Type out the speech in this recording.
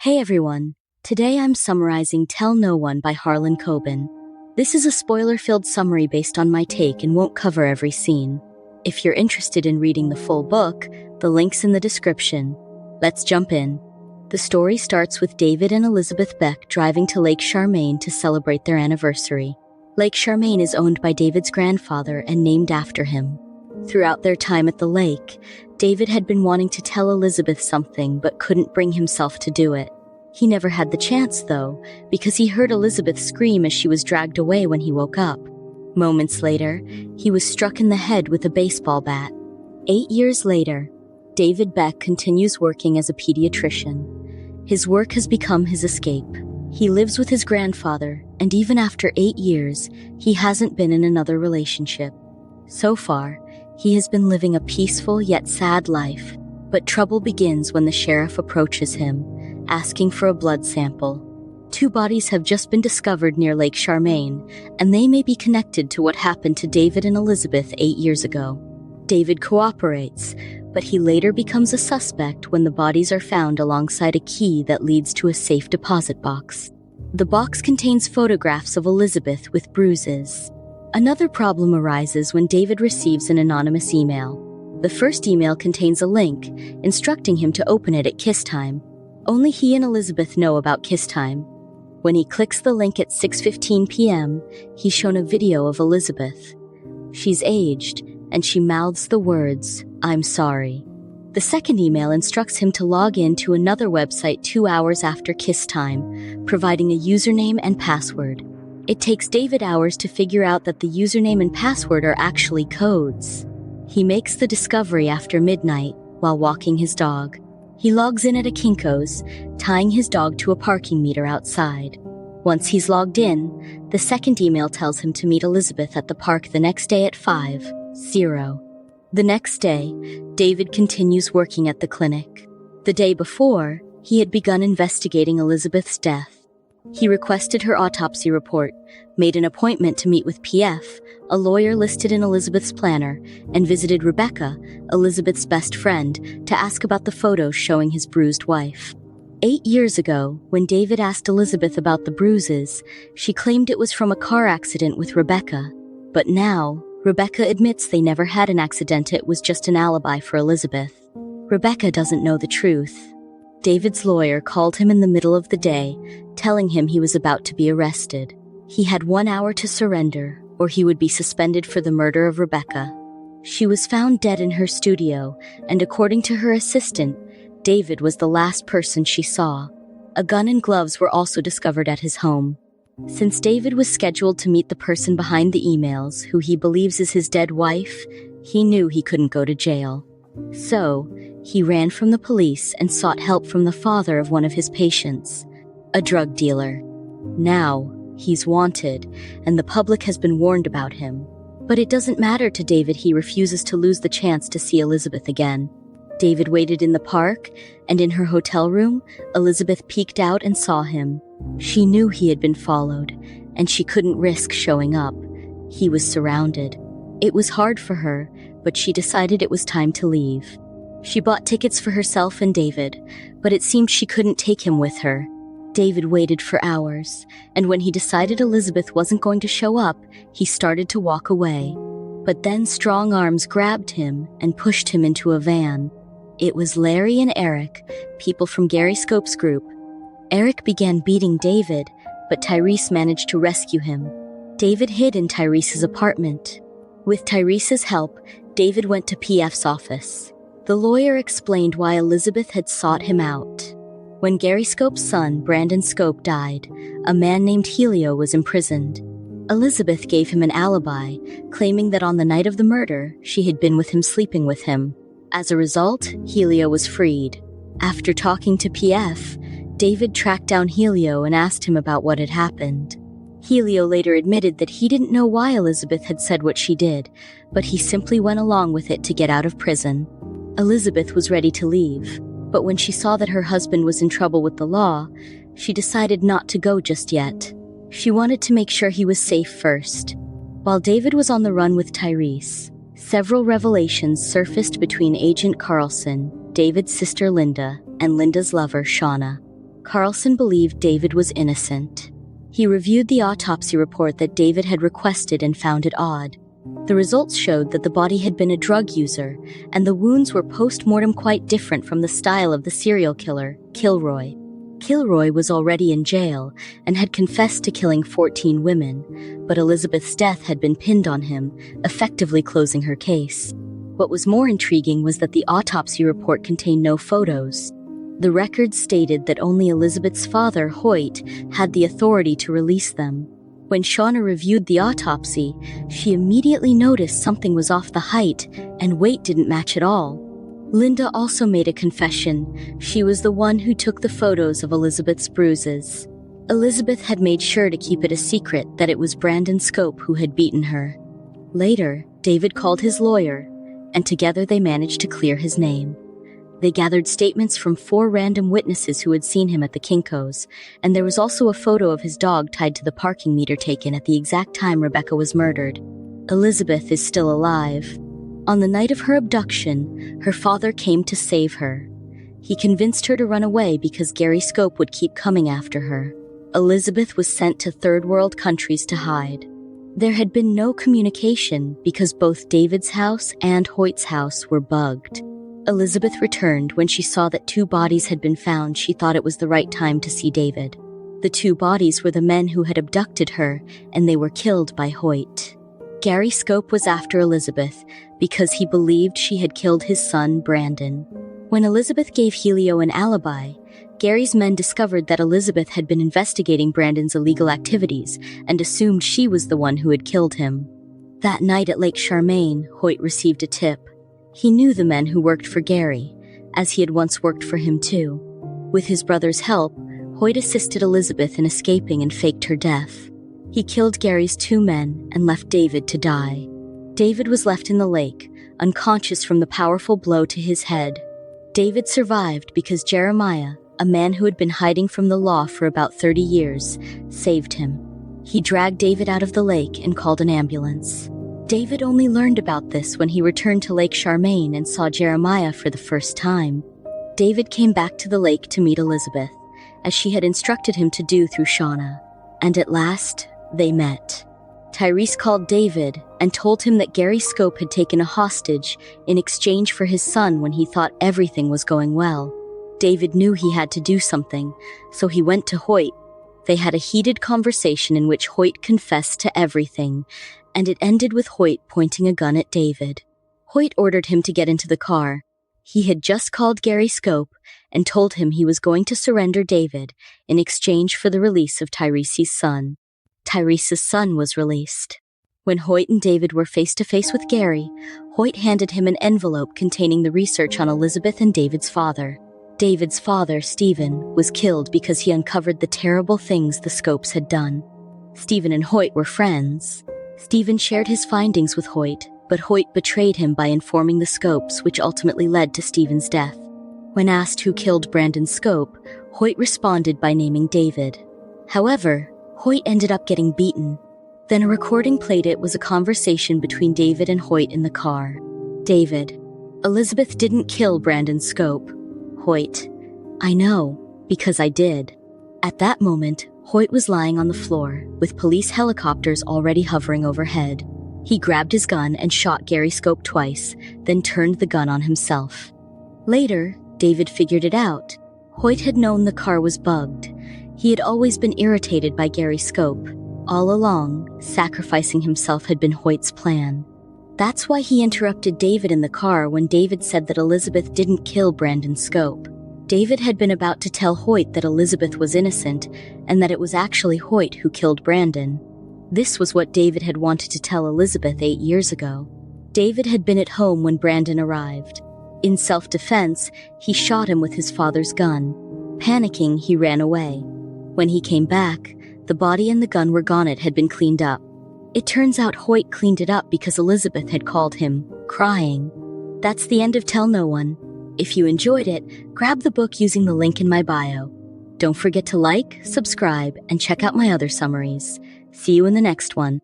Hey everyone, today I'm summarizing Tell No One by Harlan Coben. This is a spoiler-filled summary based on my take and won't cover every scene. If you're interested in reading the full book, the link's in the description. Let's jump in. The story starts with David and Elizabeth Beck driving to Lake Charmaine to celebrate their anniversary. Lake Charmaine is owned by David's grandfather and named after him. Throughout their time at the lake, David had been wanting to tell Elizabeth something but couldn't bring himself to do it. He never had the chance, though, because he heard Elizabeth scream as she was dragged away when he woke up. Moments later, he was struck in the head with a baseball bat. 8 years later, David Beck continues working as a pediatrician. His work has become his escape. He lives with his grandfather, and even after 8 years, he hasn't been in another relationship. So far, he has been living a peaceful yet sad life, but trouble begins when the sheriff approaches him, asking for a blood sample. 2 bodies have just been discovered near Lake Charmaine, and they may be connected to what happened to David and Elizabeth 8 years ago. David cooperates, but he later becomes a suspect when the bodies are found alongside a key that leads to a safe deposit box. The box contains photographs of Elizabeth with bruises. Another problem arises when David receives an anonymous email. The first email contains a link, instructing him to open it at kiss time. Only he and Elizabeth know about kiss time. When he clicks the link at 6:15 p.m., he's shown a video of Elizabeth. She's aged, and she mouths the words, "I'm sorry." The second email instructs him to log in to another website 2 hours after kiss time, providing a username and password. It takes David hours to figure out that the username and password are actually codes. He makes the discovery after midnight while walking his dog. He logs in at a Kinko's, tying his dog to a parking meter outside. Once he's logged in, the second email tells him to meet Elizabeth at the park the next day at 5:00. The next day, David continues working at the clinic. The day before, he had begun investigating Elizabeth's death. He requested her autopsy report, made an appointment to meet with PF, a lawyer listed in Elizabeth's planner, and visited Rebecca, Elizabeth's best friend, to ask about the photos showing his bruised wife. 8 years ago, when David asked Elizabeth about the bruises, she claimed it was from a car accident with Rebecca. But now, Rebecca admits they never had an accident, it was just an alibi for Elizabeth. Rebecca doesn't know the truth. David's lawyer called him in the middle of the day, telling him he was about to be arrested. He had 1 hour to surrender, or he would be suspended for the murder of Rebecca. She was found dead in her studio, and according to her assistant, David was the last person she saw. A gun and gloves were also discovered at his home. Since David was scheduled to meet the person behind the emails, who he believes is his dead wife, he knew he couldn't go to jail. So, he ran from the police and sought help from the father of one of his patients, a drug dealer. Now, he's wanted, and the public has been warned about him. But it doesn't matter to David, he refuses to lose the chance to see Elizabeth again. David waited in the park, and in her hotel room, Elizabeth peeked out and saw him. She knew he had been followed, and she couldn't risk showing up. He was surrounded. It was hard for her, but she decided it was time to leave. She bought tickets for herself and David, but it seemed she couldn't take him with her. David waited for hours, and when he decided Elizabeth wasn't going to show up, he started to walk away. But then strong arms grabbed him and pushed him into a van. It was Larry and Eric, people from Gary Scope's group. Eric began beating David, but Tyrese managed to rescue him. David hid in Tyrese's apartment. With Tyrese's help, David went to PF's office. The lawyer explained why Elizabeth had sought him out. When Gary Scope's son, Brandon Scope, died, a man named Helio was imprisoned. Elizabeth gave him an alibi, claiming that on the night of the murder, she had been with him sleeping with him. As a result, Helio was freed. After talking to PF, David tracked down Helio and asked him about what had happened. Helio later admitted that he didn't know why Elizabeth had said what she did, but he simply went along with it to get out of prison. Elizabeth was ready to leave, but when she saw that her husband was in trouble with the law, she decided not to go just yet. She wanted to make sure he was safe first. While David was on the run with Tyrese, several revelations surfaced between Agent Carlson, David's sister Linda, and Linda's lover, Shauna. Carlson believed David was innocent. He reviewed the autopsy report that David had requested and found it odd. The results showed that the body had been a drug user, and the wounds were post-mortem quite different from the style of the serial killer, Kilroy. Kilroy was already in jail and had confessed to killing 14 women, but Elizabeth's death had been pinned on him, effectively closing her case. What was more intriguing was that the autopsy report contained no photos. The records stated that only Elizabeth's father, Hoyt, had the authority to release them. When Shauna reviewed the autopsy, she immediately noticed something was off the height, and weight didn't match at all. Linda also made a confession. She was the one who took the photos of Elizabeth's bruises. Elizabeth had made sure to keep it a secret that it was Brandon Scope who had beaten her. Later, David called his lawyer, and together they managed to clear his name. They gathered statements from 4 random witnesses who had seen him at the Kinko's, and there was also a photo of his dog tied to the parking meter taken at the exact time Rebecca was murdered. Elizabeth is still alive. On the night of her abduction, her father came to save her. He convinced her to run away because Gary Scope would keep coming after her. Elizabeth was sent to third world countries to hide. There had been no communication because both David's house and Hoyt's house were bugged. Elizabeth returned when she saw that 2 bodies had been found. She thought it was the right time to see David. The 2 bodies were the men who had abducted her, and they were killed by Hoyt. Gary Scope was after Elizabeth because he believed she had killed his son, Brandon. When Elizabeth gave Helio an alibi, Gary's men discovered that Elizabeth had been investigating Brandon's illegal activities and assumed she was the one who had killed him. That night at Lake Charmaine, Hoyt received a tip. He knew the men who worked for Gary, as he had once worked for him too. With his brother's help, Hoyt assisted Elizabeth in escaping and faked her death. He killed Gary's 2 men and left David to die. David was left in the lake, unconscious from the powerful blow to his head. David survived because Jeremiah, a man who had been hiding from the law for about 30 years, saved him. He dragged David out of the lake and called an ambulance. David only learned about this when he returned to Lake Charmaine and saw Jeremiah for the first time. David came back to the lake to meet Elizabeth, as she had instructed him to do through Shauna. And at last, they met. Tyrese called David and told him that Gary Scope had taken a hostage in exchange for his son when he thought everything was going well. David knew he had to do something, so he went to Hoyt. They had a heated conversation in which Hoyt confessed to everything, and it ended with Hoyt pointing a gun at David. Hoyt ordered him to get into the car. He had just called Gary Scope and told him he was going to surrender David in exchange for the release of Tyrese's son. Tyrese's son was released. When Hoyt and David were face-to-face with Gary, Hoyt handed him an envelope containing the research on Elizabeth and David's father. David's father, Stephen, was killed because he uncovered the terrible things the Scopes had done. Stephen and Hoyt were friends. Stephen shared his findings with Hoyt, but Hoyt betrayed him by informing the Scopes, which ultimately led to Stephen's death. When asked who killed Brandon Scope, Hoyt responded by naming David. However, Hoyt ended up getting beaten. Then a recording played. It was a conversation between David and Hoyt in the car. David: Elizabeth didn't kill Brandon Scope. Hoyt: I know, because I did. At that moment, Hoyt was lying on the floor, with police helicopters already hovering overhead. He grabbed his gun and shot Gary Scope twice, then turned the gun on himself. Later, David figured it out. Hoyt had known the car was bugged. He had always been irritated by Gary Scope. All along, sacrificing himself had been Hoyt's plan. That's why he interrupted David in the car when David said that Elizabeth didn't kill Brandon Scope. David had been about to tell Hoyt that Elizabeth was innocent and that it was actually Hoyt who killed Brandon. This was what David had wanted to tell Elizabeth 8 years ago. David had been at home when Brandon arrived. In self-defense, he shot him with his father's gun. Panicking, he ran away. When he came back, the body and the gun were gone. It had been cleaned up. It turns out Hoyt cleaned it up because Elizabeth had called him, crying. That's the end of Tell No One. If you enjoyed it, grab the book using the link in my bio. Don't forget to like, subscribe, and check out my other summaries. See you in the next one.